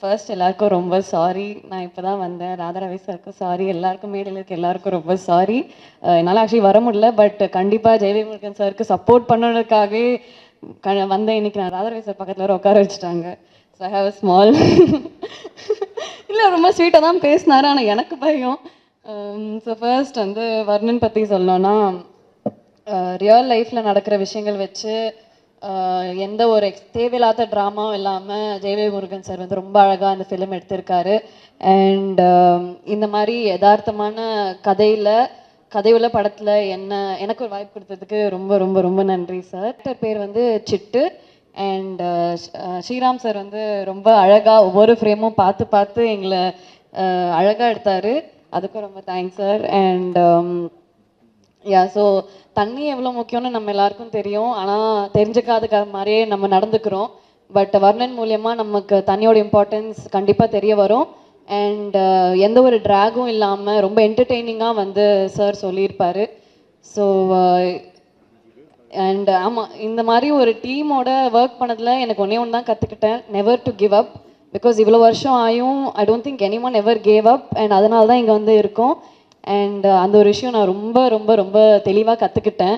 First எல்லாருக்கும் ரொம்ப sorry. நான் இப்போ தான் வந்தேன். ராதாரவி சாருக்கும் சாரி. எல்லாருக்கும் மேடையில் இருக்க எல்லாருக்கும் ரொம்ப சாரி. என்னால் ஆக்சுவலி வர முடியல. பட் கண்டிப்பாக ஜெயவி முருகன் சாருக்கு சப்போர்ட் பண்ணணுக்காகவே வந்தேன். இன்னைக்கு நான் ராதாரவி சார் பக்கத்தில் வர உட்கார வச்சுட்டாங்க. So I have a small இல்லை ரொம்ப ஸ்வீட்டாக தான் பேசினாரு. ஆனால் எனக்கு பயம். ஸோ ஃபர்ஸ்ட் வந்து வர்ணன் பற்றி சொல்லணும்னா ரியல் லைஃப்பில் நடக்கிற விஷயங்கள் வச்சு எந்த ஒரு தேவையில்லாத ட்ராமாவும் இல்லாமல் ஜெயவே முருகன் சார் வந்து ரொம்ப அழகாக அந்த ஃபிலிம் எடுத்திருக்காரு. அண்ட் இந்த மாதிரி யதார்த்தமான கதையுள்ள படத்தில் எனக்கு ஒரு வாய்ப்பு கொடுத்ததுக்கு ரொம்ப ரொம்ப ரொம்ப நன்றி சார். ஆக்டர் பேர் வந்து சிட்டு. அண்ட் ஸ்ரீராம் சார் வந்து ரொம்ப அழகாக ஒவ்வொரு ஃப்ரேமும் பார்த்து பார்த்து எங்களை அழகாக எடுத்தார். அதுக்கும் ரொம்ப thanks sir. And yeah so தண்ணி எவ்வளோ முக்கியம்னு நம்ம எல்லாருக்கும் தெரியும். ஆனால் தெரிஞ்சுக்காத மாதிரியே நம்ம நடந்துக்கிறோம். பட் வர்ணன் மூலியமாக நமக்கு தண்ணியோட இம்பார்ட்டன்ஸ் கண்டிப்பாக தெரிய வரும். அண்ட் எந்த ஒரு ட்ராகும் இல்லாமல் ரொம்ப என்டர்டெய்னிங்காக வந்து சார் சொல்லியிருப்பார். ஸோ அண்ட் ஆமாம், இந்த மாதிரி ஒரு டீமோட ஒர்க் பண்ணதில் எனக்கு ஒன்று தான் கற்றுக்கிட்டேன். Never to give up. Because இவ்வளோ வருஷம் ஆயும் I don't think any one ever gave up. And அதனால தான் இங்கே வந்து இருக்கோம். அண்ட் அந்த ஒரு விஷயம் நான் ரொம்ப ரொம்ப ரொம்ப தெளிவாக கற்றுக்கிட்டேன்.